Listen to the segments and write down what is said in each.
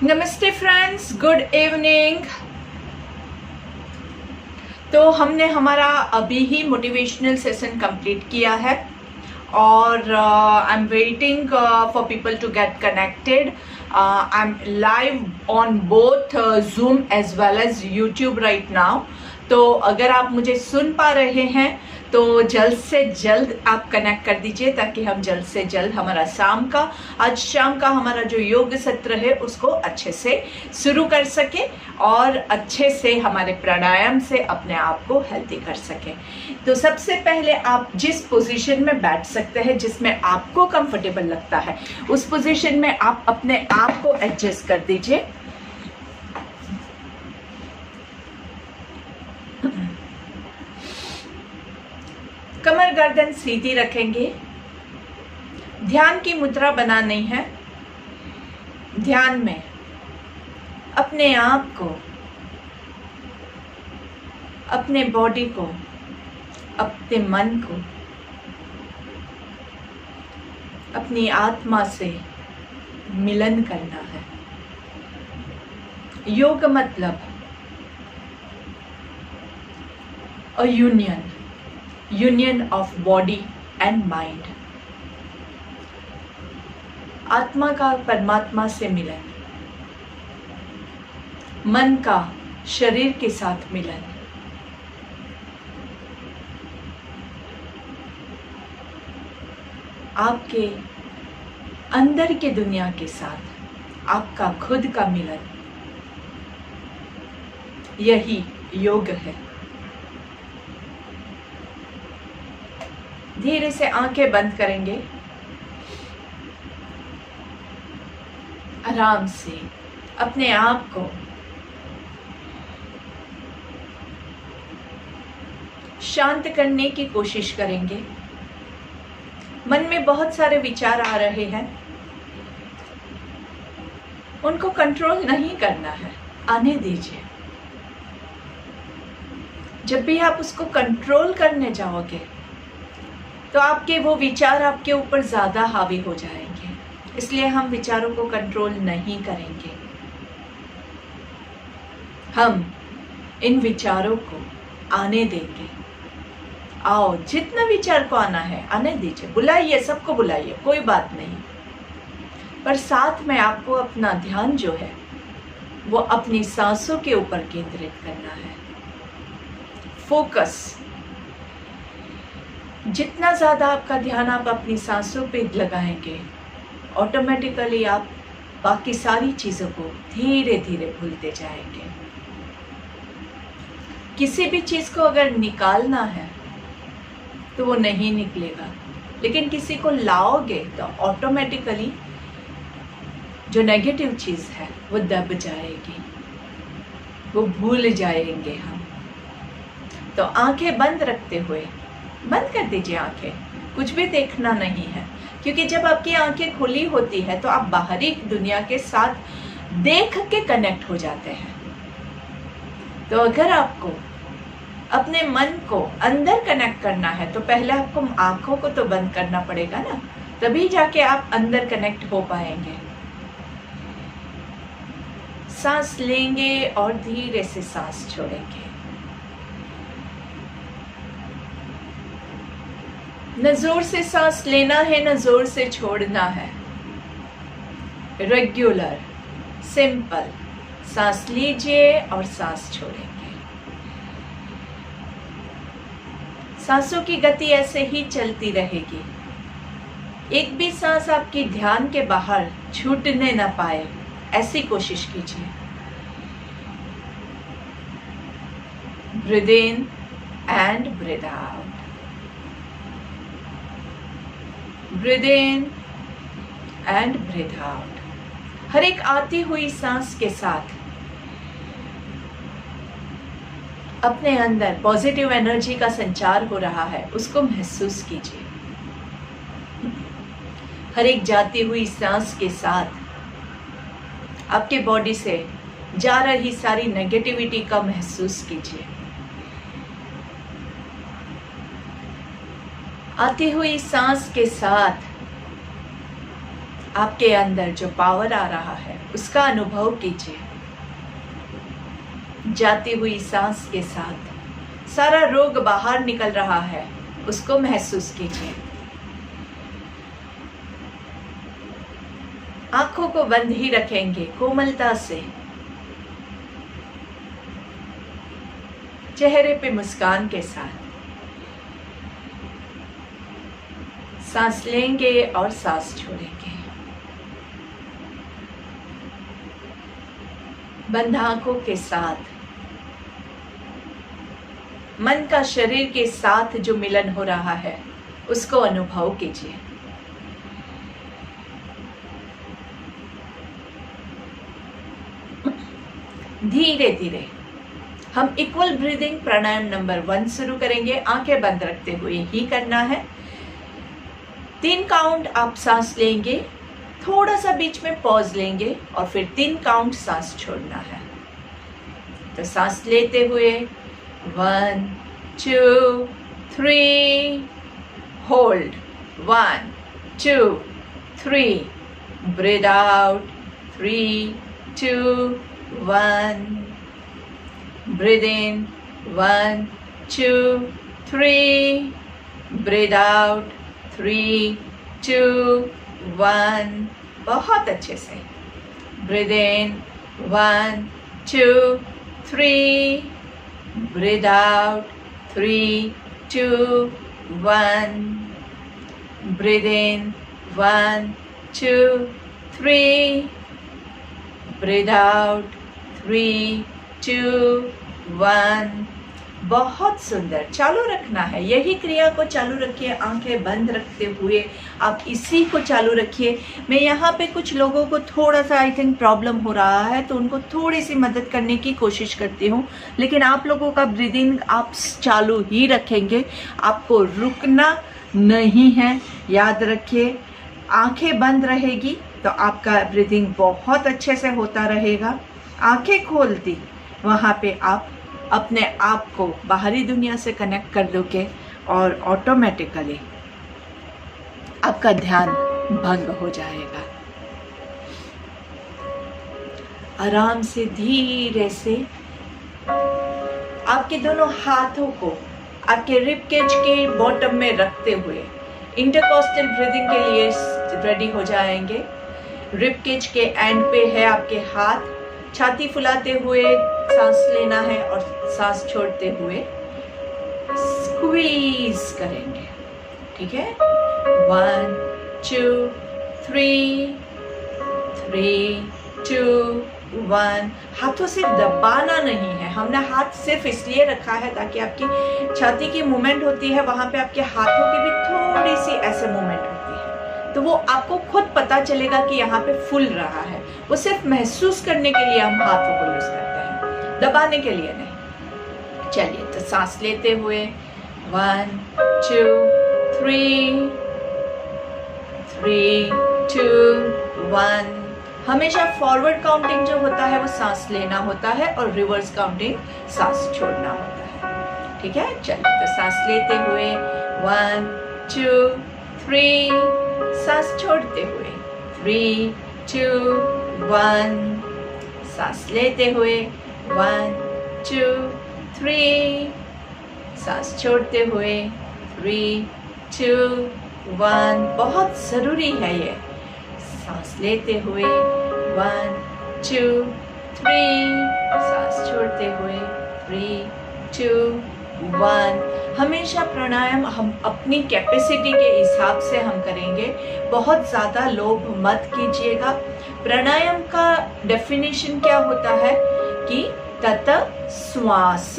नमस्ते friends, good evening. तो हमने हमारा अभी ही मोटिवेशनल सेशन कंप्लीट किया है और I am waiting for people to get connected. I am live on both Zoom as well as YouTube right now. तो अगर आप मुझे सुन पा रहे हैं तो जल्द से जल्द आप कनेक्ट कर दीजिए ताकि हम जल्द से जल्द हमारा आज शाम का हमारा जो योग सत्र है उसको अच्छे से शुरू कर सके और अच्छे से हमारे प्राणायाम से अपने आप को हेल्दी कर सके। तो सबसे पहले आप जिस पोजीशन में बैठ सकते हैं, जिसमें आपको कंफर्टेबल लगता है, उस पोजीशन में आप अपने आप को एडजस्ट कर दीजिए। कमर गर्दन सीधी रखेंगे। ध्यान की मुद्रा बनानी है। ध्यान में अपने आप को, अपने बॉडी को, अपने मन को, अपनी आत्मा से मिलन करना है। योग मतलब a union of body and mind. आत्मा का परमात्मा से मिलन, मन का शरीर के साथ मिलन, आपके अंदर के दुनिया के साथ आपका खुद का मिलन, यही योग है। धीरे से आंखें बंद करेंगे। आराम से अपने आप को शांत करने की कोशिश करेंगे। मन में बहुत सारे विचार आ रहे हैं, उनको कंट्रोल नहीं करना है, आने दीजिए। जब भी आप उसको कंट्रोल करने जाओगे तो आपके वो विचार आपके ऊपर ज़्यादा हावी हो जाएंगे, इसलिए हम विचारों को कंट्रोल नहीं करेंगे। हम इन विचारों को आने देंगे। आओ, जितना विचार को आना है आने दीजिए, बुलाइए, सबको बुलाइए, कोई बात नहीं। पर साथ में आपको अपना ध्यान जो है वो अपनी सांसों के ऊपर केंद्रित करना है। फोकस, जितना ज़्यादा आपका ध्यान आप अपनी सांसों पे लगाएंगे, ऑटोमेटिकली आप बाकी सारी चीज़ों को धीरे धीरे भूलते जाएंगे। किसी भी चीज़ को अगर निकालना है तो वो नहीं निकलेगा, लेकिन किसी को लाओगे तो ऑटोमेटिकली जो नेगेटिव चीज़ है वो दब जाएगी, वो भूल जाएंगे हम। तो आंखें बंद रखते हुए बंद कर दीजिए आंखें, कुछ भी देखना नहीं है, क्योंकि जब आपकी आंखें खुली होती है तो आप बाहरी दुनिया के साथ देख के कनेक्ट हो जाते हैं। तो अगर आपको अपने मन को अंदर कनेक्ट करना है तो पहले आपको आंखों को तो बंद करना पड़ेगा ना, तभी जाके आप अंदर कनेक्ट हो पाएंगे। सांस लेंगे और धीरे से सांस छोड़ेंगे। न जोर से सांस लेना है, न जोर से छोड़ना है। रेगुलर, सिंपल सांस लीजिए और सांस छोड़ेंगे। सांसों की गति ऐसे ही चलती रहेगी। एक भी सांस आपकी ध्यान के बाहर छूटने न पाए, ऐसी कोशिश कीजिए। Breathe in and breathe out. Breathe in and breathe out. हर एक आती हुई सांस के साथ अपने अंदर पॉजिटिव एनर्जी का संचार हो रहा है, उसको महसूस कीजिए। हर एक जाती हुई सांस के साथ आपके बॉडी से जा रही सारी नेगेटिविटी का महसूस कीजिए। आती हुई सांस के साथ आपके अंदर जो पावर आ रहा है उसका अनुभव कीजिए। जाती हुई सांस के साथ सारा रोग बाहर निकल रहा है, उसको महसूस कीजिए। आंखों को बंद ही रखेंगे कोमलता से। चेहरे पे मुस्कान के साथ सांस लेंगे और सांस छोड़ेंगे। बंद आंखों के साथ मन का शरीर के साथ जो मिलन हो रहा है उसको अनुभव कीजिए। धीरे धीरे हम इक्वल ब्रीदिंग प्राणायाम नंबर 1 शुरू करेंगे। आंखें बंद रखते हुए ही करना है। 3 काउंट आप सांस लेंगे, थोड़ा सा बीच में पॉज लेंगे और फिर 3 काउंट सांस छोड़ना है। तो सांस लेते हुए 1 2 3 hold, 1 2 3 breathe out, 3 2 1 breathe in, 1 2 3 breathe out, 3 2 1। बहुत अच्छे से breathe in, 1 2 3 breathe out, 3 2 1 breathe in, 1 2 3 breathe out, 3 2 1। बहुत सुंदर, चालू रखना है। यही क्रिया को चालू रखिए, आंखें बंद रखते हुए आप इसी को चालू रखिए। मैं यहाँ पे कुछ लोगों को थोड़ा सा आई थिंक प्रॉब्लम हो रहा है, तो उनको थोड़ी सी मदद करने की कोशिश करती हूँ, लेकिन आप लोगों का ब्रीदिंग आप चालू ही रखेंगे, आपको रुकना नहीं है। याद रखिए, आंखें बंद रहेगी तो आपका ब्रीदिंग बहुत अच्छे से होता रहेगा। आंखें खोलती वहाँ पे आप अपने आप को बाहरी दुनिया से कनेक्ट कर दोगे और ऑटोमेटिकली आपका ध्यान भंग हो जाएगा। आराम से धीरे से आपके दोनों हाथों को आपके रिब केज के बॉटम में रखते हुए इंटरकॉस्टल ब्रीदिंग के लिए रेडी हो जाएंगे। रिब केज के एंड पे है आपके हाथ, छाती फुलाते हुए सांस लेना है और सांस छोड़ते हुए स्क्वीज करेंगे। ठीक है, 1 2 3 3 2 1। हाथों से दबाना नहीं है, हमने हाथ सिर्फ इसलिए रखा है ताकि आपकी छाती की मूवमेंट होती है, वहां पे आपके हाथों की भी थोड़ी सी ऐसे मूवमेंट होती है, तो वो आपको खुद पता चलेगा कि यहाँ पे फूल रहा है। वो सिर्फ महसूस करने के लिए हम हाथों को यूज करते हैं, दबाने के लिए नहीं। चलिए, तो सांस लेते हुए 1 2 3 3 2 1। हमेशा फॉरवर्ड काउंटिंग जो होता है वो सांस लेना होता है और रिवर्स काउंटिंग सांस छोड़ना होता है। ठीक है, चलिए, तो सांस लेते हुए 1 2 3, सांस छोड़ते हुए 3 2 1, सांस लेते हुए 1 2 3, सांस छोड़ते हुए 3 2 1। बहुत ज़रूरी है ये। सांस लेते हुए 1 2 3, सांस छोड़ते हुए 3 2 1। हमेशा प्राणायाम हम अपनी कैपेसिटी के हिसाब से हम करेंगे, बहुत ज़्यादा लोभ मत कीजिएगा। प्राणायाम का डेफिनेशन क्या होता है कि तत श्वास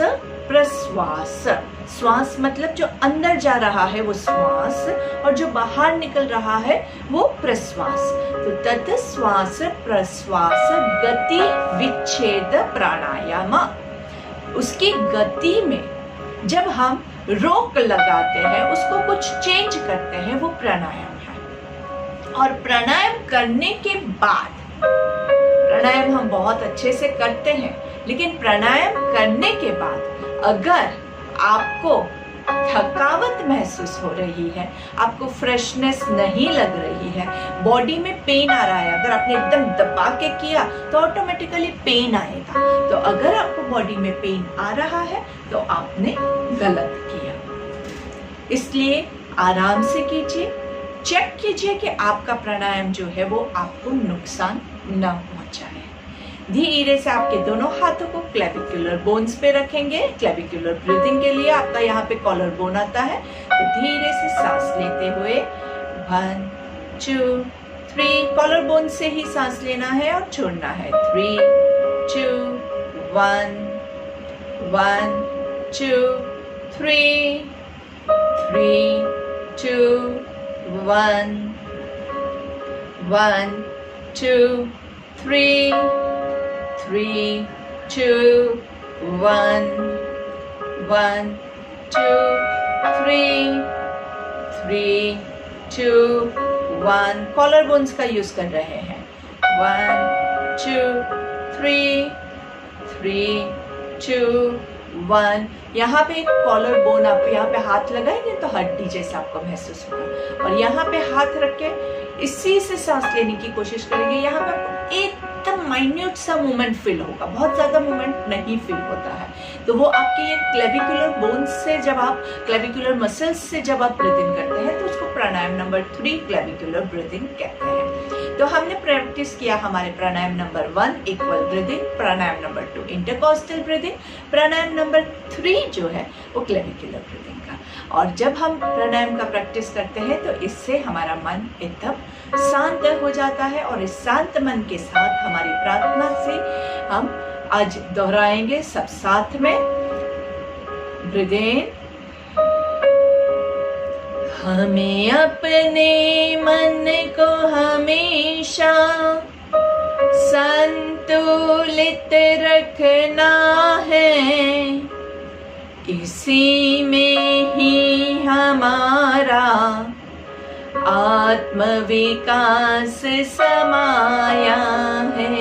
प्रश्वास। श्वास मतलब जो अंदर जा रहा है वो श्वास, और जो बाहर निकल रहा है वो प्रश्वास। तो तत श्वास प्रश्वास गति विच्छेद प्राणायाम। उसकी गति में जब हम रोक लगाते हैं, उसको कुछ चेंज करते हैं, वो प्राणायाम है। और प्राणायाम करने के बाद, प्राणायाम हम बहुत अच्छे से करते हैं, लेकिन प्राणायाम करने के बाद अगर आपको थकावट महसूस हो रही है, आपको फ्रेशनेस नहीं लग रही है, बॉडी में पेन आ रहा है, अगर आपने एकदम दबा के किया तो ऑटोमेटिकली पेन आएगा। तो अगर आपको बॉडी में पेन आ रहा है तो आपने गलत किया। इसलिए आराम से कीजिए, चेक कीजिए कि आपका प्राणायाम जो है वो आपको नुकसान न पहुंचाए। धीरे से आपके दोनों हाथों को क्लेविकुलर बोन्स पे रखेंगे। क्लेविकुलर ब्रीदिंग के लिए आपका यहाँ पे कॉलर बोन आता है, तो धीरे से सांस लेते हुए 1 2 3, कॉलर बोन से ही सांस लेना है और छोड़ना है। 3 2 1 1 2 3 3 2 1 1 2 3 3 2 1 1 2 3 3 2 1, कॉलर बोन्स का यूज कर रहे हैं। 1 2 3 3 2 1। यहाँ पे कॉलर बोन, आप यहाँ पे हाथ लगाएंगे तो हड्डी जैसा आपको महसूस होगा, और यहाँ पे हाथ रख के इसी से सांस लेने की कोशिश करेंगे। यहाँ पे आपको एकदम माइन्यूट सा मूवमेंट फील होगा, बहुत ज्यादा मूवमेंट नहीं फील होता है। तो वो आपके ये क्लेविकुलर बोन्स से, जब आप क्लेविकुलर मसल्स से जब आप ब्रीदिंग करते हैं तो उसको प्राणायाम नंबर 3 क्लेविकुलर ब्रीदिंग कहते हैं। तो हमने प्रैक्टिस किया हमारे प्राणायाम नंबर 1 इक्वल ब्रीदिंग, प्राणायाम नंबर 2 इंटरकॉस्टल ब्रीदिंग, प्राणायाम नंबर 3 जो है वो क्लेविकुलर ब्रीदिंग का। और जब हम प्राणायाम का प्रैक्टिस करते हैं तो इससे हमारा मन एकदम शांत हो जाता है, और इस शांत मन के साथ हमारी प्रार्थना से हम आज दोहराएंगे सब साथ में। ब्रीथ इन, हमें अपने मन को हमेशा संतुलित रखना है, इसी में ही हमारा आत्मविकास समाया है।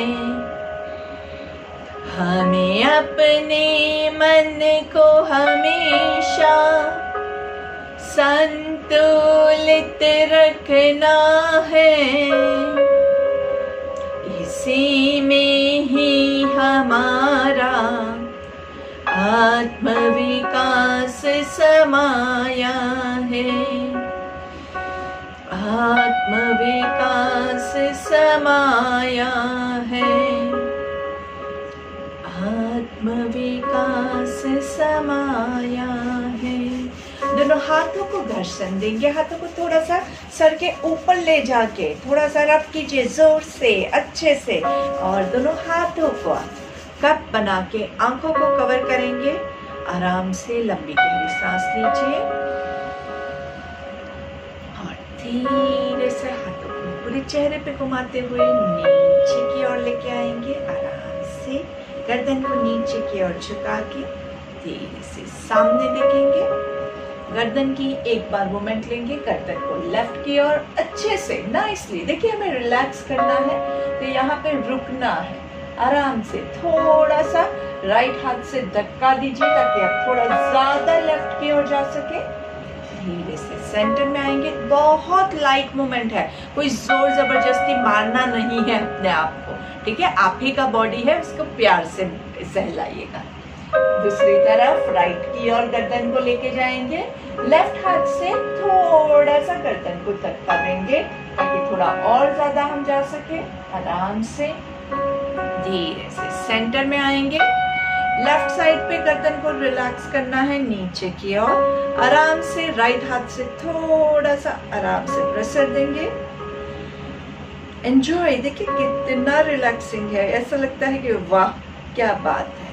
हमें अपने मन को हमेशा संतुलित रखना है, इसी में ही हमारा आत्मविकास समाया है, आत्मविकास समाया है, आत्मविकास समाया है। दोनों हाथों को घर्षण देंगे, हाथों को थोड़ा सा सर के ऊपर ले जाके थोड़ा सा रब कीजिए जोर से, अच्छे से, और दोनों हाथों को कप बना के आंखों को कवर करेंगे। आराम से लंबी गहरी सांस लीजिए और धीरे से हाथों को पूरे चेहरे पे घुमाते हुए नीचे की ओर लेके आएंगे। आराम से गर्दन को नीचे की ओर झुका के धीरे से सामने देखेंगे। गर्दन की एक बार मूवमेंट लेंगे, गर्दन को लेफ्ट की ओर अच्छे से नाइसली, देखिए हमें रिलैक्स करना है तो यहाँ पे रुकना है। आराम से थोड़ा सा राइट हाथ से धक्का दीजिए ताकि आप थोड़ा ज्यादा लेफ्ट की ओर जा सके। धीरे से सेंटर में आएंगे, बहुत लाइट मूवमेंट है, कोई जोर जबरदस्ती मारना नहीं है अपने आप को, ठीक है? आप ही का बॉडी है, उसको प्यार से सहलाइएगा। दूसरी तरफ राइट की ओर गर्दन को लेके जाएंगे, लेफ्ट हाथ से थोड़ा सा गर्दन को धक्का देंगे ताकि थोड़ा और ज्यादा हम जा सके। आराम से धीरे से सेंटर में आएंगे, लेफ्ट साइड पे गर्दन को रिलैक्स करना है नीचे की ओर। आराम से राइट हाथ से थोड़ा सा आराम से प्रेशर देंगे। एंजॉय, देखिए कितना रिलैक्सिंग है, ऐसा लगता है कि वाह क्या बात है।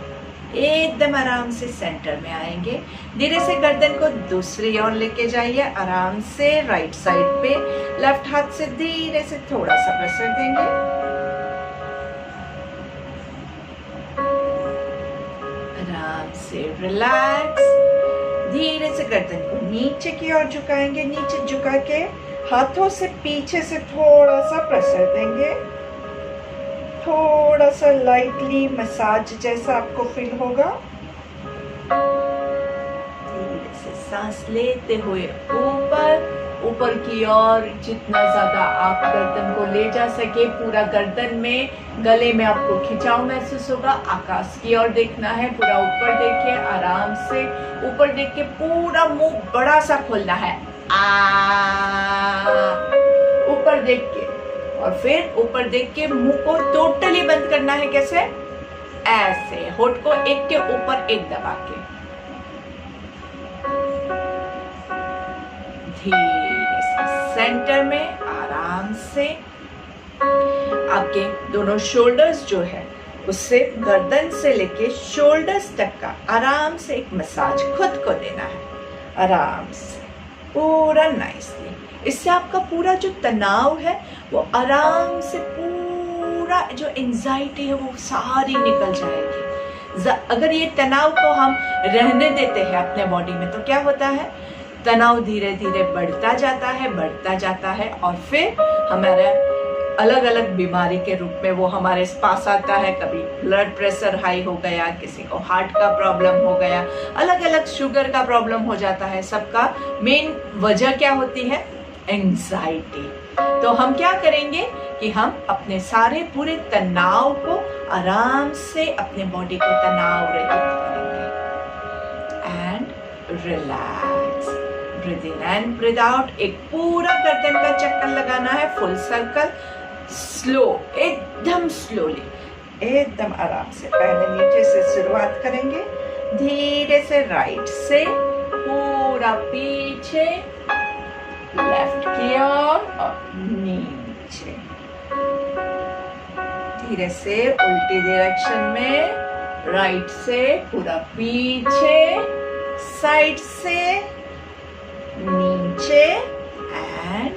एकदम आराम से सेंटर में आएंगे, धीरे से गर्दन को दूसरी ओर लेके जाइए। आराम से राइट साइड पे लेफ्ट हाथ से धीरे से थोड़ा सा प्रेशर देंगे। आराम से रिलैक्स, धीरे से गर्दन को नीचे की ओर झुकाएंगे, नीचे झुका के हाथों से पीछे से थोड़ा सा प्रेशर देंगे, थोड़ा सा लाइटली मसाज जैसा आपको फील होगा। धीरे से सांस लेते हुए ऊपर की ओर जितना ज्यादा आप गर्दन को ले जा सके, पूरा गर्दन में, गले में आपको खिंचाव महसूस होगा। आकाश की ओर देखना है, पूरा ऊपर देखिए, आराम से ऊपर देख के पूरा मुंह बड़ा सा खोलना है, ऊपर देख के, और फिर ऊपर देख के मुंह को टोटली बंद करना है। कैसे? ऐसे, होठ को एक के ऊपर एक दबा के धीरे से सेंटर में आराम से आपके दोनों शोल्डर्स जो है उससे गर्दन से लेके शोल्डर्स तक का आराम से एक मसाज खुद को देना है, आराम से पूरा नाइसली। इससे आपका पूरा जो तनाव है वो आराम से, पूरा जो एंजाइटी है वो सारी निकल जाएगी। अगर ये तनाव को हम रहने देते हैं अपने बॉडी में तो क्या होता है, तनाव धीरे धीरे बढ़ता जाता है और फिर हमारा अलग अलग बीमारी के रूप में वो हमारे पास आता है। कभी ब्लड प्रेशर हाई हो गया, किसी को हार्ट का प्रॉब्लम हो गया, अलग अलग शुगर का प्रॉब्लम हो जाता है। सबका मेन वजह क्या होती है? एंजाइटी। तो हम क्या करेंगे कि हम अपने सारे पूरे तनाव को आराम से अपने बॉडी को तनाव रहित करेंगे। And relax, breathe in and breathe out. एक पूरा गर्दन का चक्कर लगाना है, फुल सर्कल, स्लो, एकदम स्लोली, एकदम आराम से। पहले नीचे से शुरुआत करेंगे, धीरे से राइट से पूरा पीछे, लेफ्ट की ओर और नीचे, धीरे से उल्टी डायरेक्शन में, राइट से पूरा पीछे, साइड से नीचे एंड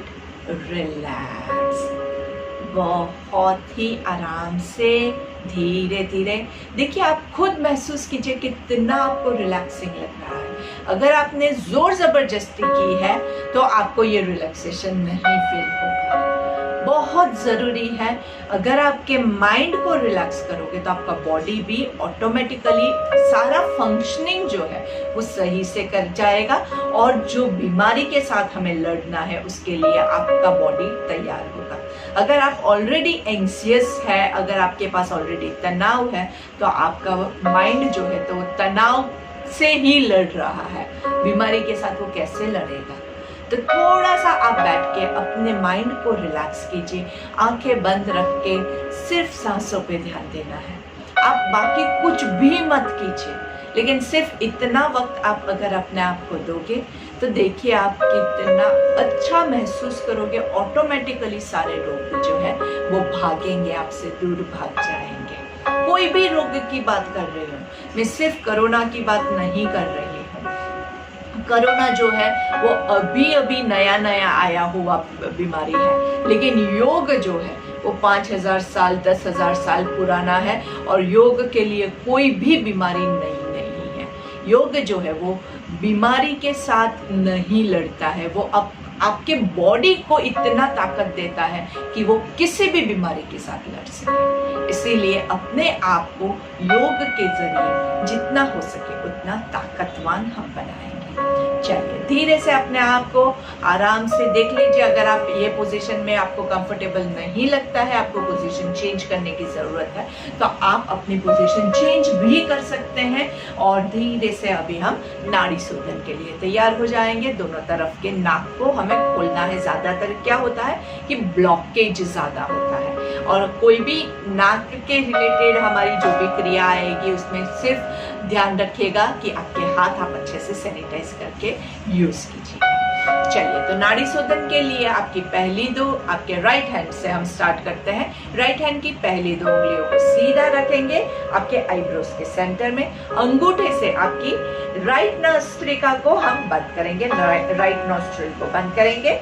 रिलैक्स। बहुत ही आराम से धीरे धीरे। देखिए, आप खुद महसूस कीजिए कितना आपको रिलैक्सिंग लग रहा है। अगर आपने जोर जबरदस्ती की है तो आपको ये रिलैक्सेशन नहीं फील होगा। बहुत जरूरी है, अगर आपके माइंड को रिलैक्स करोगे तो आपका बॉडी भी ऑटोमेटिकली सारा फंक्शनिंग जो है वो सही से कर जाएगा, और जो बीमारी के साथ हमें लड़ना है उसके लिए आपका बॉडी तैयार होगा। अगर आप ऑलरेडी एंग्जियस है, अगर आपके पास ऑलरेडी तनाव है, तो आपका माइंड जो है तो तनाव से ही लड़ रहा है, बीमारी के साथ वो कैसे लड़ेगा। तो थोड़ा सा आप बैठ के अपने माइंड को रिलैक्स कीजिए, आंखें बंद रख के सिर्फ सांसों पे ध्यान देना है। आप बाकी कुछ भी मत कीजिए, लेकिन सिर्फ इतना वक्त आप अगर अपने आप को दोगे तो देखिए आप कितना अच्छा महसूस करोगे। ऑटोमेटिकली सारे रोग जो है वो भागेंगे, आपसे दूर भाग जाएंगे। कोई भी रोग की बात कर रही हूँ मैं, सिर्फ कोरोना की बात नहीं कर रही हूँ। कोरोना जो है वो अभी अभी नया नया आया हुआ बीमारी है, लेकिन योग जो है वो 5000 साल 10,000 साल पुराना है, और योग के लिए कोई भी बीमारी नहीं है। योग जो है वो बीमारी के साथ नहीं लड़ता है, वो आपके बॉडी को इतना ताकत देता है कि वो किसी भी बीमारी के साथ लड़ सके। इसीलिए अपने आप को योग के जरिए जितना हो सके उतना ताकतवान हम बनाएंगे। चलिए, धीरे से अपने आप को आराम से देख लीजिए। अगर आप ये पोजीशन में आपको कंफर्टेबल नहीं लगता है, आपको पोजीशन चेंज करने की जरूरत है, तो आप अपनी पोजीशन चेंज भी कर सकते हैं। और धीरे से अभी हम नाड़ी शोधन के लिए तैयार हो जाएंगे। दोनों तरफ के नाक को हमें खोलना है। ज्यादातर क्या होता है कि ब्लॉकेज ज्यादा होता है, और कोई भी नाक के रिलेटेड हमारी जो भी क्रिया आएगी उसमें सिर्फ ध्यान रखिएगा कि आपके हाथ आप अच्छे से सैनिटाइज करके यूज कीजिए। चलिए, तो नाड़ी शोधन के लिए आपकी पहली दो, आपके राइट हैंड से हम स्टार्ट करते हैं। राइट हैंड की पहली दो उंगलियों को सीधा रखेंगे आपके आईब्रोज के सेंटर में। अंगूठे से आपकी राइट नॉस्ट्रिका को हम बंद करेंगे, राइट नॉस्ट्रिल को बंद करेंगे।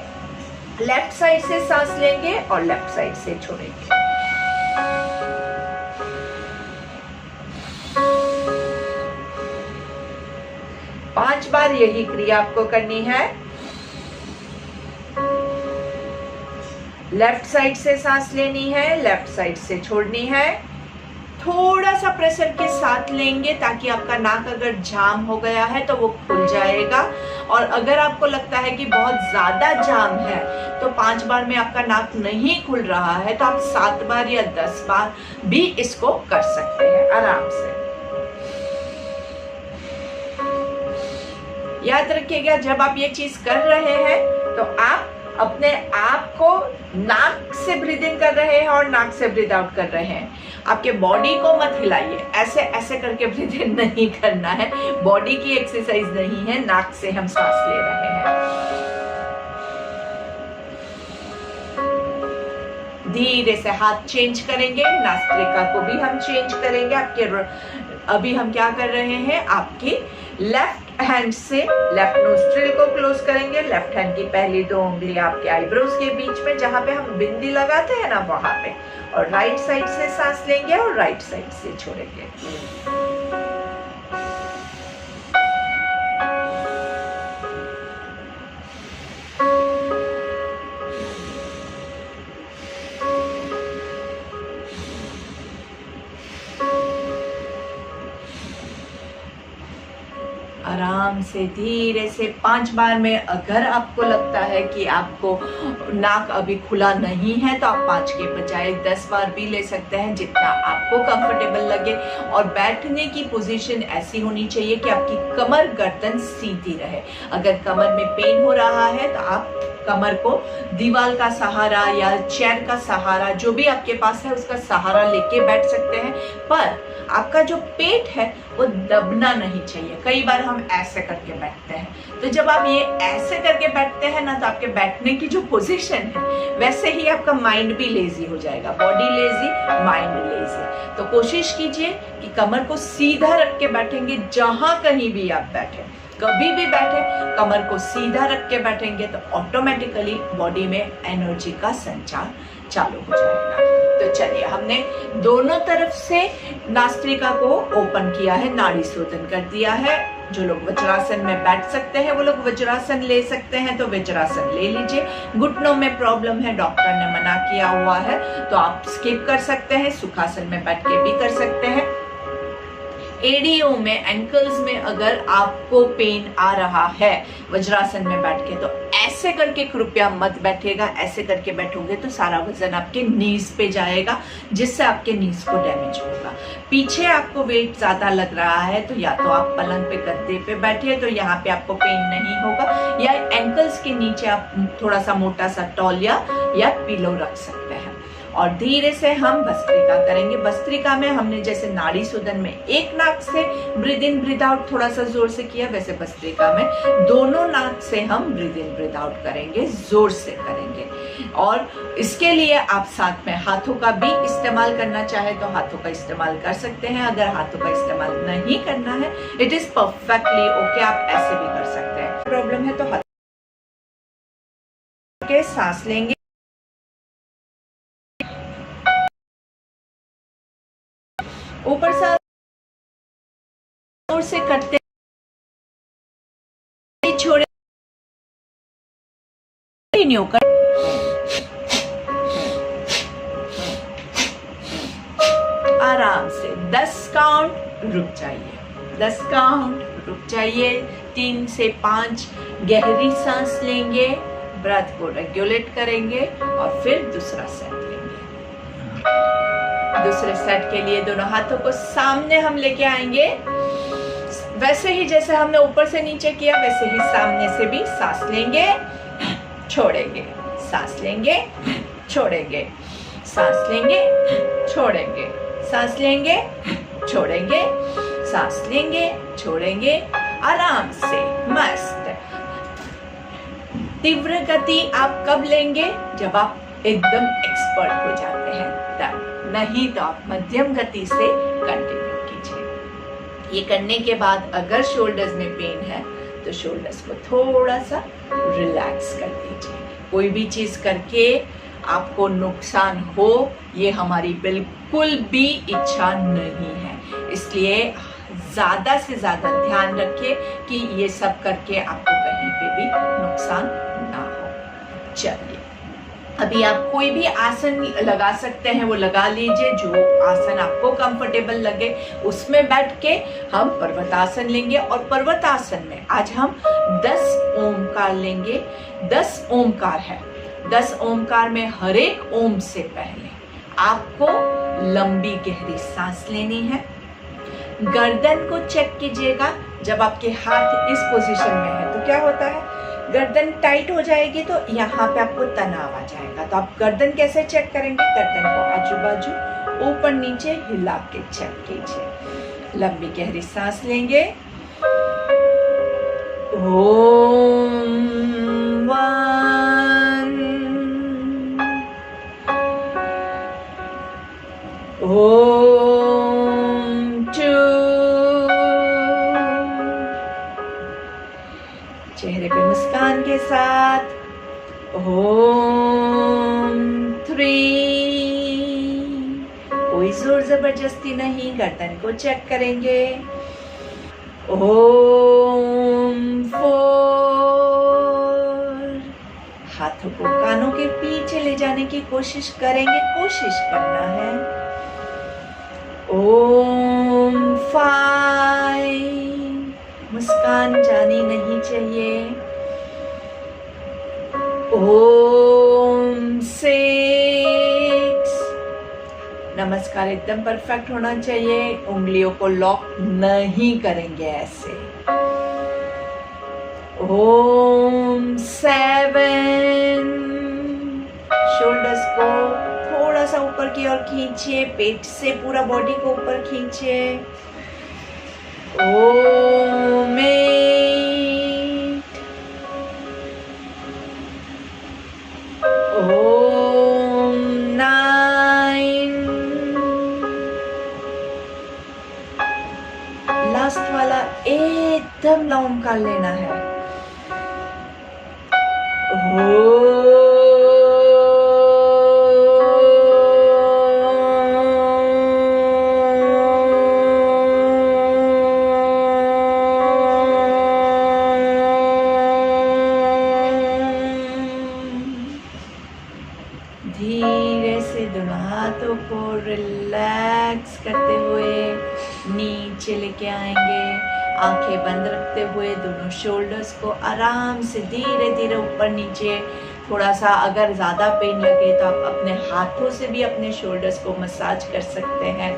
लेफ्ट साइड से सांस लेंगे और लेफ्ट साइड से छोड़ेंगे। पांच बार यही क्रिया आपको करनी है। लेफ्ट साइड से सांस लेनी है, लेफ्ट साइड से छोड़नी है। थोड़ा सा प्रेशर के साथ लेंगे ताकि आपका नाक अगर जाम हो गया है तो वो खुल जाएगा। और अगर आपको लगता है कि बहुत ज्यादा जाम है तो 5 बार में आपका नाक नहीं खुल रहा है तो आप 7 बार या 10 बार भी इसको कर सकते हैं आराम से। याद रखिएगा, जब आप ये चीज कर रहे हैं तो आप अपने आप को नाक से ब्रीद इन कर रहे हैं और नाक से ब्रीद आउट कर रहे हैं। आपके बॉडी को मत हिलाइए, ऐसे ऐसे करके ब्रीद इन नहीं करना है। बॉडी की एक्सरसाइज नहीं है, नाक से हम सांस ले रहे हैं। धीरे से हाथ चेंज करेंगे, नासिका को भी हम चेंज करेंगे। आपके अभी हम क्या कर रहे हैं, आपकी लेफ्ट हैंड से लेफ्ट नोस्ट्रिल को क्लोज करेंगे। लेफ्ट हैंड की पहली 2 उंगली आपके आईब्रोज के बीच में, जहां पे हम बिंदी लगाते हैं ना वहां पे, और राइट साइड से सांस लेंगे और राइट साइड से छोड़ेंगे। आराम से धीरे से 5 बार में। अगर आपको लगता है कि आपको नाक अभी खुला नहीं है तो आप 5 के बजाय 10 बार भी ले सकते हैं, जितना आपको कंफर्टेबल लगे। और बैठने की पोजीशन ऐसी होनी चाहिए कि आपकी कमर गर्दन सीधी रहे। अगर कमर में पेन हो रहा है तो आप कमर को दीवार का सहारा या चेयर का सहारा, जो भी आपके पास है उसका सहारा लेके बैठ सकते हैं। पर आपका जो पेट है वो दबना नहीं चाहिए। कई बार हम ऐसे करके बैठते हैं, तो जब आप ये ऐसे करके बैठते हैं ना तो आपके बैठने की जो पोजीशन है वैसे ही आपका माइंड भी लेजी हो जाएगा। Body lazy, mind lazy. तो कोशिश कीजिए कि कमर को सीधा रख के बैठेंगे। जहां कहीं भी आप बैठे, कभी भी बैठे, कमर को सीधा रख के बैठेंगे तो ऑटोमेटिकली बॉडी में एनर्जी का संचार चालू हो जाएगा। तो चलिए, हमने दोनों तरफ से नासिका को ओपन किया है, नाड़ी शोधन कर दिया है। जो लोग वज्रासन में बैठ सकते हैं वो लोग वज्रासन ले सकते हैं, तो वज्रासन ले लीजिए। घुटनों में प्रॉब्लम है, डॉक्टर ने मना किया हुआ है, तो आप स्किप कर सकते हैं। सुखासन में बैठ के भी कर सकते हैं। एडीओ में, एंकल्स में अगर आपको पेन आ रहा है वज्रासन में बैठ के, तो ऐसे करके कृपया मत बैठिएगा। ऐसे करके बैठोगे तो सारा वजन आपके नीज पे जाएगा, जिससे आपके नीज को डैमेज होगा। पीछे आपको वेट ज्यादा लग रहा है तो या तो आप पलंग पे, गद्दे पे बैठिए, तो यहाँ पे आपको पेन नहीं होगा। या एंकल्स के नीचे आप थोड़ा सा मोटा सा तौलिया या पिलो रख सकते हैं। और धीरे से हम भस्त्रिका करेंगे। भस्त्रिका में हमने जैसे नाड़ी शोधन में एक नाक से ब्रीद इन ब्रीद आउट थोड़ा सा जोर से किया, वैसे भस्त्रिका में दोनों नाक से हम ब्रीद इन ब्रीद आउट करेंगे, जोर से करेंगे। और इसके लिए आप साथ में हाथों का भी इस्तेमाल करना चाहे तो हाथों का इस्तेमाल कर सकते हैं। अगर हाथों का इस्तेमाल नहीं करना है, इट इज परफेक्टली ओके, आप ऐसे भी कर सकते हैं। प्रॉब्लम है तो हाथ के सांस लेंगे। ऊपर से करते छोड़े, कंटिन्यू कर। आराम से 10 काउंट रुक जाइए, 10 काउंट रुक जाइए। 3 से 5 गहरी सांस लेंगे, ब्रेथ को रेगुलेट करेंगे और फिर दूसरा सेट लेंगे। दूसरे सेट के लिए दोनों हाथों को सामने हम लेके आएंगे। वैसे ही जैसे हमने ऊपर से नीचे किया वैसे ही सामने से भी सांस लेंगे, छोड़ेंगे, सांस लेंगे, छोड़ेंगे, सांस लेंगे, छोड़ेंगे, सांस लेंगे, छोड़ेंगे, सांस लेंगे, छोड़ेंगे। आराम से, मस्त। तीव्र गति आप कब लेंगे? जब आप एकदम एक्सपर्ट हो जाते हैं तब, नहीं तो आप मध्यम गति से कंटिन्यू कीजिए। ये करने के बाद अगर शोल्डर्स में पेन है तो शोल्डर्स को थोड़ा सा रिलैक्स कर दीजिए। कोई भी चीज करके आपको नुकसान हो, ये हमारी बिल्कुल भी इच्छा नहीं है। इसलिए ज्यादा से ज्यादा ध्यान रखिए कि ये सब करके आपको कहीं पे भी नुकसान ना हो। चलिए, अभी आप कोई भी आसन लगा सकते हैं, वो लगा लीजिए, जो आसन आपको कंफर्टेबल लगे उसमें बैठ के हम पर्वतासन लेंगे। और पर्वतासन में आज हम 10 ओमकार लेंगे। 10 ओमकार है। 10 ओमकार में हर एक ओम से पहले आपको लंबी गहरी सांस लेनी है। गर्दन को चेक कीजिएगा। जब आपके हाथ इस पोजीशन में है तो क्या होता है, गर्दन टाइट हो जाएगी तो यहाँ पे आपको तनाव आ जाएगा। तो आप गर्दन कैसे चेक करेंगे, गर्दन को आजू बाजू ऊपर नीचे हिला के चेक कीजिए। लंबी गहरी सांस लेंगे। ओम 1, ओम 2, चेहरे पे मुस्कान के साथ ओम 3, कोई जोर जबरदस्ती नहीं, गर्दन को चेक करेंगे। ओम 4, हाथों को कानों के पीछे ले जाने की कोशिश करेंगे, कोशिश करना है। ओम 5, मुस्कान जानी नहीं चाहिए। ओम 6, नमस्कार एकदम परफेक्ट होना चाहिए, उंगलियों को लॉक नहीं करेंगे ऐसे। ओम 7, शोल्डर्स को थोड़ा सा ऊपर की ओर खींचिए, पेट से पूरा बॉडी को ऊपर खींचिए। ओम 8, ओम 9, लास्ट वाला एकदम लॉन्ग कर लेना है। धीरे से दोनों हाथों को रिलैक्स करते हुए नीचे लेके आएंगे। आंखें बंद रखते हुए दोनों शोल्डर्स को आराम से धीरे धीरे ऊपर नीचे, थोड़ा सा अगर ज़्यादा पेन लगे तो आप अपने हाथों से भी अपने शोल्डर्स को मसाज कर सकते हैं।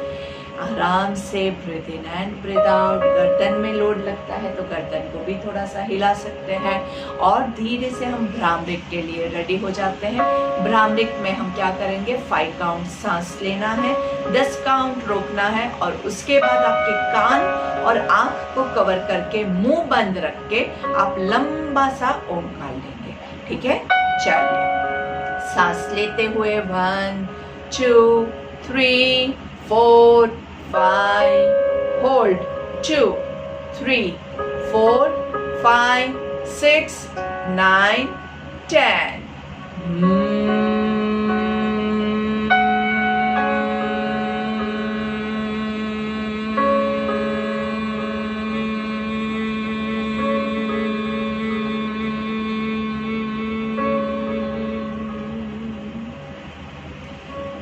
आराम से breathe in and breathe out. गर्दन में लोड लगता है तो गर्दन को भी थोड़ा सा हिला सकते हैं। और धीरे से हम भ्रामरिक के लिए रेडी हो जाते हैं। भ्रामरिक में हम क्या करेंगे, 5 काउंट सांस लेना है, 10 काउंट रोकना है और उसके बाद आपके कान और आंख को कवर करके मुंह बंद रख के आप लंबा सा ओमकार लेंगे। ठीक है, चलिए सांस लेते हुए 1, 2, 3, 4, 5, hold 2, 3, 4, 5, 6, 9, 10.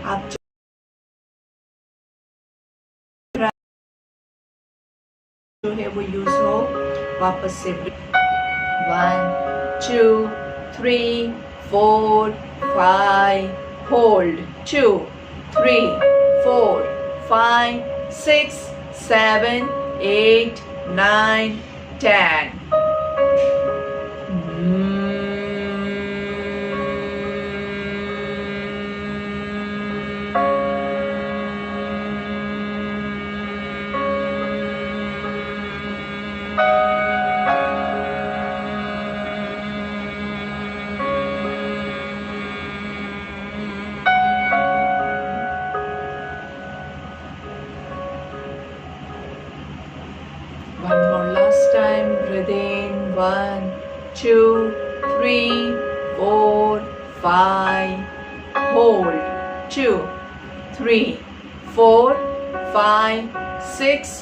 आप जो है वो यूज हो, वापस से 1, 2, 3, 4, 5, hold 2, 3, 4, 5, 6, 7, 8, 9, 10. One more last time. Breathe in. 1, 2, 3, 4, 5. Hold. 2, 3, 4, 5, 6,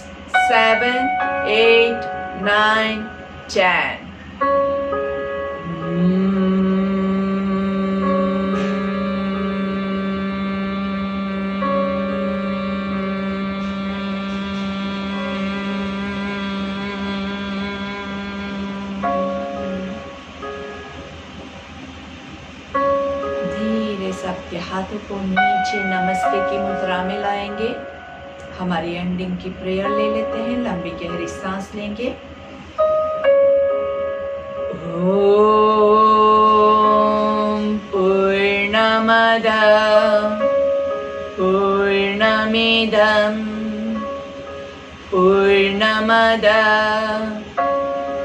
7, 8, 9, 10. हाथों को नीचे नमस्ते की मुद्रा में लाएंगे। हमारी एंडिंग की प्रेयर ले लेते हैं। लंबी गहरी सांस लेंगे। ओम पूर्णमद पूर्णमिदं पूर्णमद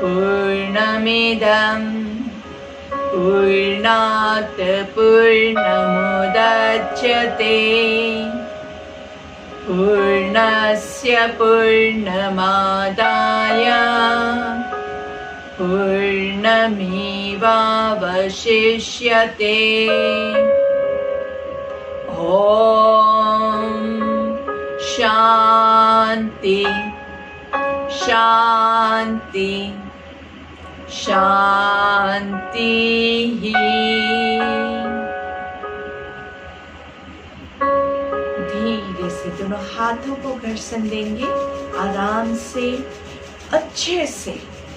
पूर्णमिदं पूर्णात् पूर्णमुदच्यते पूर्णस्य पूर्णमादाय पूर्णमेवावशिष्यते। ॐ शान्ति शान्ति शान्तिः। धीरे से दोनों हाथों को घर्षण देंगे। आराम से अच्छे से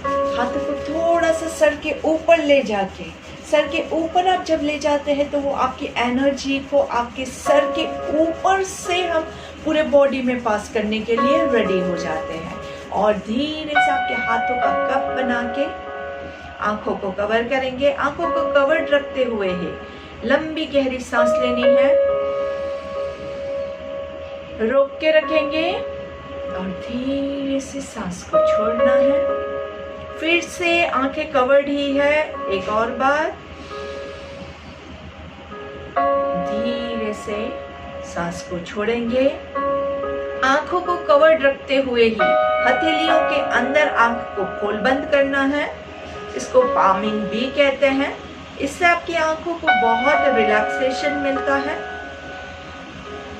हाथों को थोड़ा सा सर के ऊपर ले जाके, सर के ऊपर आप जब ले जाते हैं तो वो आपकी एनर्जी को आपके सर के ऊपर से हम पूरे बॉडी में पास करने के लिए रेडी हो जाते हैं। और धीरे से आपके हाथों का कप बना के आंखों को कवर करेंगे। आंखों को कवर्ड रखते हुए ही लंबी गहरी सांस लेनी है। रोक के रखेंगे और धीरे से सांस को छोड़ना है। फिर से आंखें कवर्ड ही है। एक और बार धीरे से सांस को छोड़ेंगे। आंखों को कवर्ड रखते हुए ही हथेलियों के अंदर आंख को खोल बंद करना है। इसको पामिंग भी कहते हैं। इससे आपकी आंखों को बहुत रिलैक्सेशन मिलता है।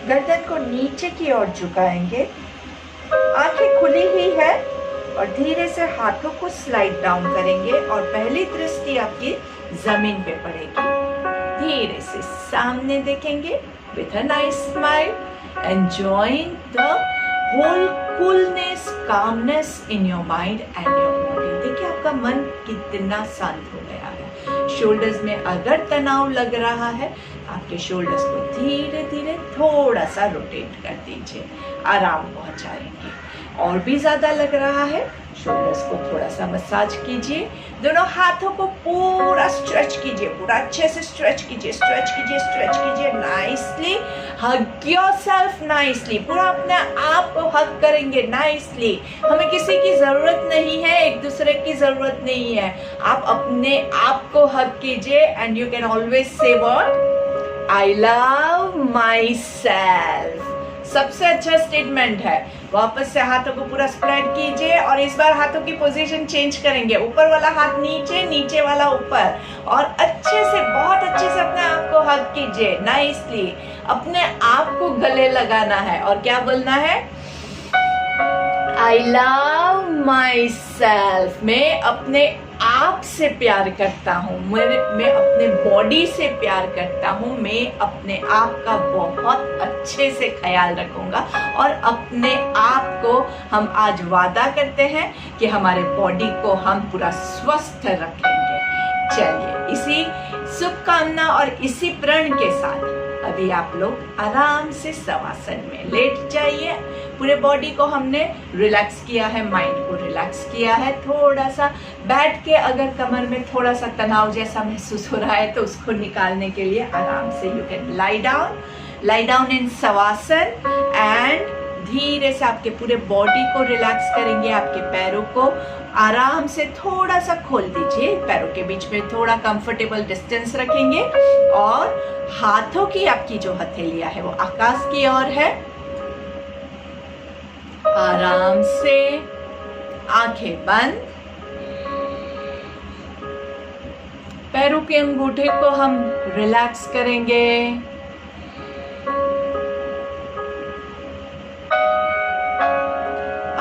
गर्दन को नीचे की ओर झुकाएंगे। आंखें खुली ही है और धीरे से हाथों को स्लाइड डाउन करेंगे और पहली दृष्टि आपकी जमीन पे पड़ेगी। धीरे से सामने देखेंगे with a nice smile, enjoying the whole coolness, calmness in your mind and your body. देखिए आपका मन कितना शांत हो गया है। शोल्डर्स में अगर तनाव लग रहा है, आपके शोल्डर्स को धीरे धीरे थोड़ा सा रोटेट कर दीजिए, आराम पहुंचाएंगे। और भी ज्यादा लग रहा है, शोल्डर्स को थोड़ा सा मसाज कीजिए। दोनों हाथों को पूरा स्ट्रेच कीजिए, पूरा अच्छे से स्ट्रेच कीजिए, स्ट्रेच कीजिए, स्ट्रेच कीजिए नाइसली। हग योरसेल्फ नाइसली। पूरा अपने आप को हग करेंगे नाइसली। हमें किसी की जरूरत नहीं है, एक दूसरे की जरूरत नहीं है। आप अपने आप को हग कीजिए and you can always say what, I love my self. सबसे अच्छा स्टेटमेंट है। वापस से हाथों को पूरा स्प्रेड कीजिए और इस बार हाथों की पोजीशन चेंज करेंगे। ऊपर वाला हाथ नीचे, नीचे वाला ऊपर, और अच्छे से, बहुत अच्छे से अपने आप को हग कीजिए नाइसली। अपने आप को गले लगाना है और क्या बोलना है, आई लव माई सेल्फ। मैं अपने आप से प्यार करता हूँ, मैं अपने बॉडी से प्यार करता हूँ, मैं अपने आप का बहुत अच्छे से ख्याल रखूंगा। और अपने आप को हम आज वादा करते हैं कि हमारे बॉडी को हम पूरा स्वस्थ रखेंगे। चलिए इसी शुभकामना और इसी प्रण के साथ अभी आप लोग आराम से शवासन में लेट जाइए। पूरे बॉडी को हमने रिलैक्स किया है, माइंड को रिलैक्स किया है। थोड़ा सा बैठ के अगर कमर में थोड़ा सा तनाव जैसा महसूस हो रहा है तो उसको निकालने के लिए आराम से you can lie down in shavasana and धीरे से आपके पूरे बॉडी को रिलैक्स करेंगे। आपके पैरों को आराम से थोड़ा सा खोल दीजिए। पैरों के बीच में थोड़ा कंफर्टेबल डिस्टेंस रखेंगे और हाथों की आपकी जो हथेलियां है वो आकाश की ओर है। आराम से आंखें बंद। पैरों के अंगूठे को हम रिलैक्स करेंगे।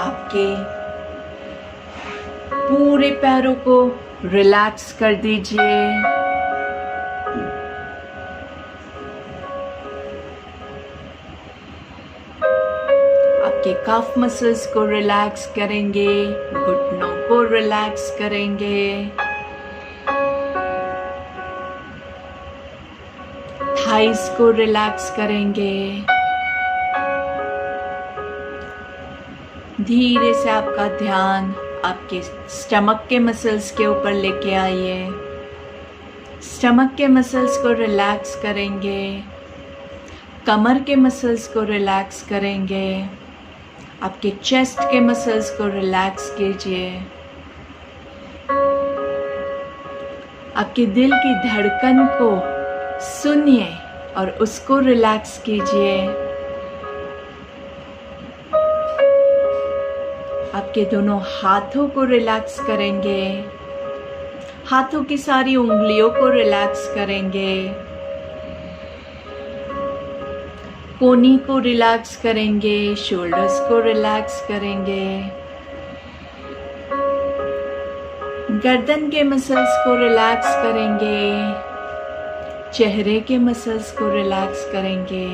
आपके पूरे पैरों को रिलैक्स कर दीजिए। आपके काफ मसल्स को रिलैक्स करेंगे, घुटनों को रिलैक्स करेंगे, थाइस को रिलैक्स करेंगे। धीरे से आपका ध्यान आपके स्टमक के मसल्स के ऊपर लेके आइए। स्टमक के मसल्स को रिलैक्स करेंगे, कमर के मसल्स को रिलैक्स करेंगे, आपके चेस्ट के मसल्स को रिलैक्स कीजिए। आपके दिल की धड़कन को सुनिए और उसको रिलैक्स कीजिए। आपके दोनों हाथों को रिलैक्स करेंगे, हाथों की सारी उंगलियों को रिलैक्स करेंगे, कोहनी को रिलैक्स करेंगे, शोल्डर्स को रिलैक्स करेंगे, गर्दन के मसल्स को रिलैक्स करेंगे, चेहरे के मसल्स को रिलैक्स करेंगे।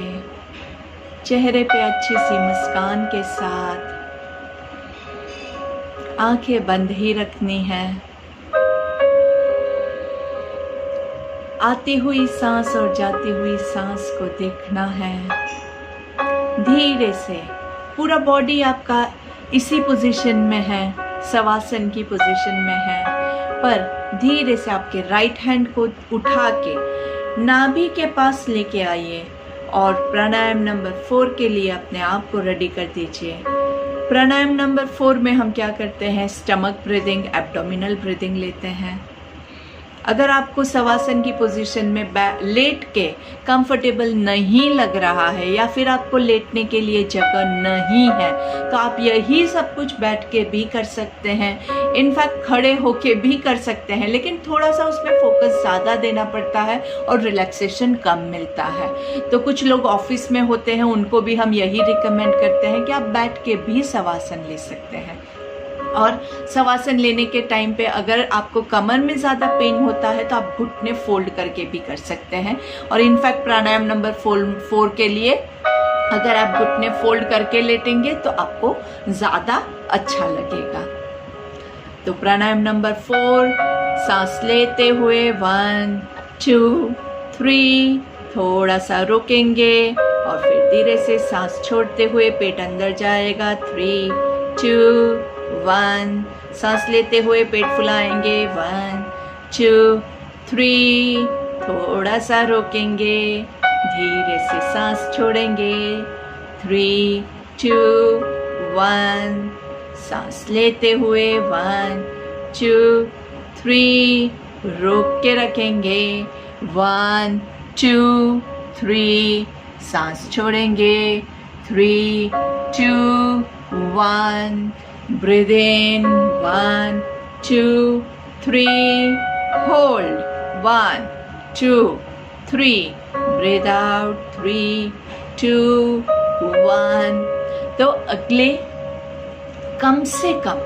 चेहरे पे अच्छी सी मुस्कान के साथ आंखें बंद ही रखनी है। आती हुई सांस और जाती हुई सांस को देखना है। धीरे से पूरा बॉडी आपका इसी पोजीशन में है, शवासन की पोजीशन में है, पर धीरे से आपके राइट हैंड को उठा के नाभि के पास लेके आइए और प्राणायाम नंबर 4 के लिए अपने आप को रेडी कर दीजिए। प्राणायाम नंबर 4 में हम क्या करते हैं, स्टमक ब्रीदिंग, एब्डोमिनल ब्रीदिंग लेते हैं। अगर आपको शवासन की पोजीशन में लेट के कंफर्टेबल नहीं लग रहा है या फिर आपको लेटने के लिए जगह नहीं है, तो आप यही सब कुछ बैठ के भी कर सकते हैं, इनफैक्ट खड़े होके भी कर सकते हैं, लेकिन थोड़ा सा उसमें फोकस ज़्यादा देना पड़ता है और रिलैक्सेशन कम मिलता है। तो कुछ लोग ऑफिस में होते हैं, उनको भी हम यही रिकमेंड करते हैं कि आप बैठ के भी शवासन ले सकते हैं। और शवासन लेने के टाइम पे अगर आपको कमर में ज़्यादा पेन होता है तो आप घुटने फोल्ड करके भी कर सकते हैं। और इनफैक्ट प्राणायाम नंबर 4 के लिए अगर आप घुटने फोल्ड करके लेटेंगे तो आपको ज़्यादा अच्छा लगेगा। तो प्राणायाम नंबर 4, सांस लेते हुए 1 2 3, थोड़ा सा रोकेंगे और फिर धीरे से सांस छोड़ते हुए पेट अंदर जाएगा। 3 2 1, सांस लेते हुए पेट फुलाएंगे। 1 2 3, थोड़ा सा रोकेंगे, धीरे से सांस छोड़ेंगे। 3 2 1, सांस लेते हुए 1 2 3, रोक के रखेंगे। 1 2 3, सांस छोड़ेंगे। 3 2 1, breathe in 1 2 3, hold 1 2 3, breathe out 3 2 1। तो अगले कम से कम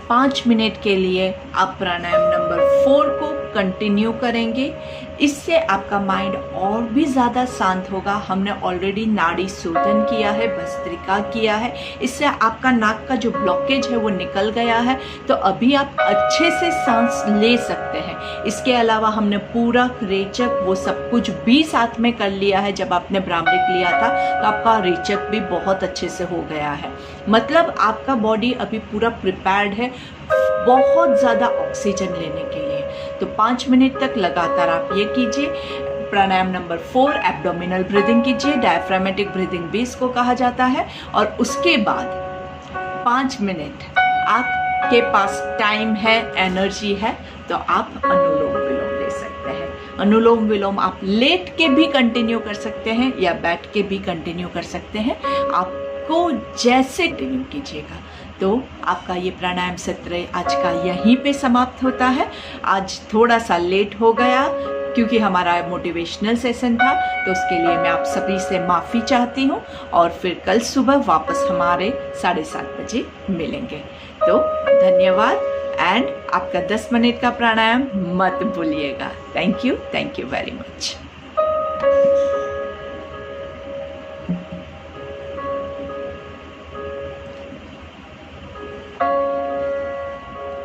5 मिनट के लिए आप प्राणायाम नंबर 4 को कंटिन्यू करेंगे। इससे आपका माइंड और भी ज़्यादा शांत होगा। हमने ऑलरेडी नाड़ी शोधन किया है, भस्त्रिका किया है, इससे आपका नाक का जो ब्लॉकेज है वो निकल गया है। तो अभी आप अच्छे से सांस ले सकते हैं। इसके अलावा हमने पूरा रेचक वो सब कुछ भी साथ में कर लिया है। जब आपने भ्रामरिक लिया था तो आपका रेचक भी बहुत अच्छे से हो गया है। मतलब आपका बॉडी अभी पूरा प्रिपेयर्ड है बहुत ज़्यादा ऑक्सीजन लेने के लिए। तो 5 मिनट तक लगातार आप ये कीजिए। प्राणायाम नंबर 4 एब्डोमिनल ब्रीदिंग कीजिए, डायफ्रामेटिक ब्रीदिंग भी इसको कहा जाता है। और उसके बाद 5 मिनट आपके पास टाइम है, एनर्जी है, तो आप अनुलोम विलोम ले सकते हैं। अनुलोम विलोम आप लेट के भी कंटिन्यू कर सकते हैं या बैठ के भी कंटिन्यू कर सकते हैं, आपको जैसे कंटिन्यू कीजिएगा। तो आपका ये प्राणायाम सत्र आज का यहीं पे समाप्त होता है। आज थोड़ा सा लेट हो गया क्योंकि हमारा मोटिवेशनल सेशन था, तो उसके लिए मैं आप सभी से माफ़ी चाहती हूँ। और फिर कल सुबह वापस हमारे 7:30 बजे मिलेंगे। तो धन्यवाद एंड आपका 10 मिनट का प्राणायाम मत भूलिएगा। Thank you very much.